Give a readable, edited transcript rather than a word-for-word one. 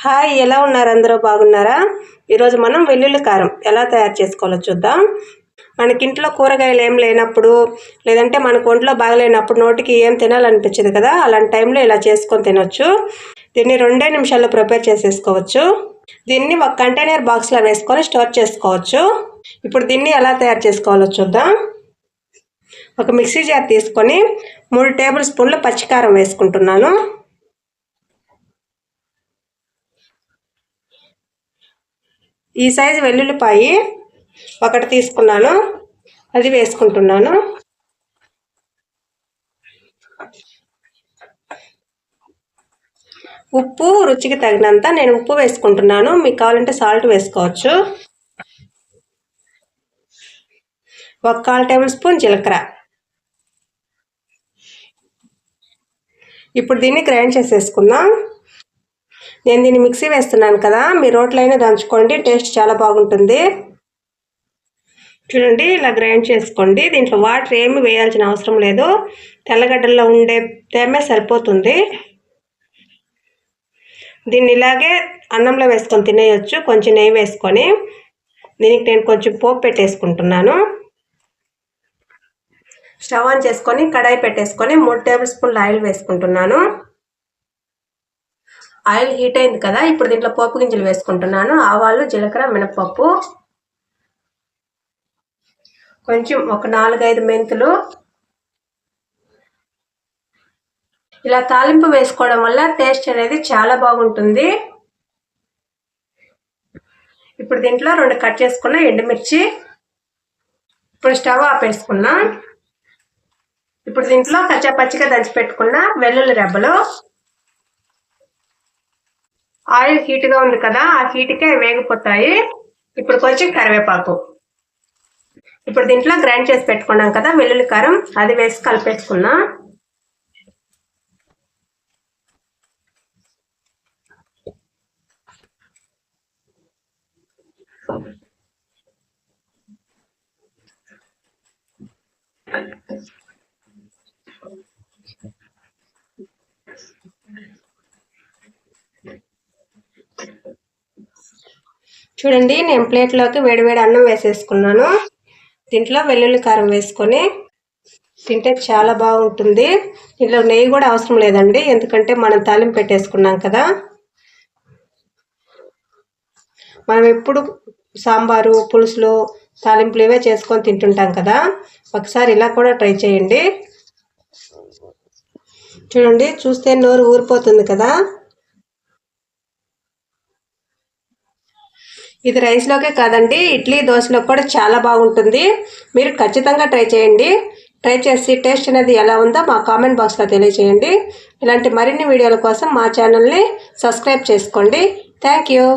Hi, ఎలా ఉన్నారు? అందరూ బాగున్నారా? ఈరోజు మనం వెల్లుల్లి కారం ఎలా తయారు చేసుకోవాలో చూద్దాం. మనకింట్లో కూరగాయలు ఏం లేనప్పుడు, లేదంటే మనకు ఒంట్లో బాగలేనప్పుడు నోటికి ఏం తినాలనిపించదు కదా, అలాంటి టైంలో ఇలా చేసుకొని తినొచ్చు. దీన్ని 2 నిమిషాల్లో ప్రిపేర్ చేసేసుకోవచ్చు. దీన్ని ఒక కంటైనర్ బాక్స్లో వేసుకొని స్టోర్ చేసుకోవచ్చు. ఇప్పుడు దీన్ని ఎలా తయారు చేసుకోవాలో చూద్దాం. ఒక మిక్సీ జార్ తీసుకొని 3 టేబుల్ స్పూన్ల పచ్చికారం వేసుకుంటున్నాను. ఈ సైజు వెల్లుల్లిపాయి ఒకటి తీసుకున్నాను, అది వేసుకుంటున్నాను. ఉప్పు రుచికి తగినంత నేను ఉప్పు వేసుకుంటున్నాను, మీకు కావాలంటే సాల్ట్ వేసుకోవచ్చు. 1/4 టేబుల్ స్పూన్ జీలకర్ర. ఇప్పుడు దీన్ని గ్రైండ్ చేసేసుకుందాం. నేను దీన్ని మిక్సీ వేస్తున్నాను కదా, మీ రోట్లో అయినా దంచుకోండి, టేస్ట్ చాలా బాగుంటుంది. చూడండి, ఇలా గ్రైండ్ చేసుకోండి. దీంట్లో వాటర్ ఏమి వేయాల్సిన అవసరం లేదు, తెల్లగడ్డల్లో ఉండే తేమే సరిపోతుంది. దీన్ని ఇలాగే అన్నంలో వేసుకొని తినేయచ్చు, కొంచెం నెయ్యి వేసుకొని. దీనికి నేను కొంచెం పోపు పెట్టేసుకుంటున్నాను. స్టవ్ ఆన్ చేసుకొని కడాయి పెట్టేసుకొని 3 టేబుల్ స్పూన్ల ఆయిల్ వేసుకుంటున్నాను. ఆయిల్ హీట్ అయింది కదా, ఇప్పుడు దీంట్లో పోపు గింజలు వేసుకుంటున్నాను. ఆవాలు, జీలకర్ర, మినపప్పు, కొంచెం ఒక 4-5 మెంతులు. ఇలా తాలింపు వేసుకోవడం వల్ల టేస్ట్ అనేది చాలా బాగుంటుంది. ఇప్పుడు దీంట్లో 2 కట్ చేసుకున్న ఎండుమిర్చి. ఇప్పుడు స్టవ్ ఆపేసుకున్నా. ఇప్పుడు దీంట్లో కచ్చాపచ్చిగా దంచి పెట్టుకున్న వెల్లుల్లి రెబ్బలు. ఆయిల్ హీట్గా ఉంది కదా, ఆ హీట్కే వేగిపోతాయి. ఇప్పుడు కొంచెం కరివేపాకు. ఇప్పుడు దీంట్లో గ్రైండ్ చేసి పెట్టుకున్నాం కదా వెల్లుల్లి కారం, అది వేసి కలిపేసుకున్నా. చూడండి, నేను ప్లేట్లోకి వేడివేడి అన్నం వేసేసుకున్నాను. దీంట్లో వెల్లుల్లి కారం వేసుకొని తింటే చాలా బాగుంటుంది. దీంట్లో నెయ్యి కూడా అవసరం లేదండి, ఎందుకంటే మనం తాలింపు పెట్టేసుకున్నాం కదా. మనం ఎప్పుడు సాంబారు, పులుసులు, తాలింపులు ఇవే చేసుకొని తింటుంటాం కదా, ఒకసారి ఇలా కూడా ట్రై చేయండి. చూడండి, చూస్తే నోరు ఊరిపోతుంది కదా. ఇది రైస్లోకే కాదండి, ఇడ్లీ, దోశలో కూడా చాలా బాగుంటుంది. మీరు ఖచ్చితంగా ట్రై చేయండి. ట్రై చేసి టేస్ట్ అనేది ఎలా ఉందో మా కామెంట్ బాక్స్లో తెలియజేయండి. ఇలాంటి మరిన్ని వీడియోల కోసం మా ఛానల్ని సబ్స్క్రైబ్ చేసుకోండి. Thank you.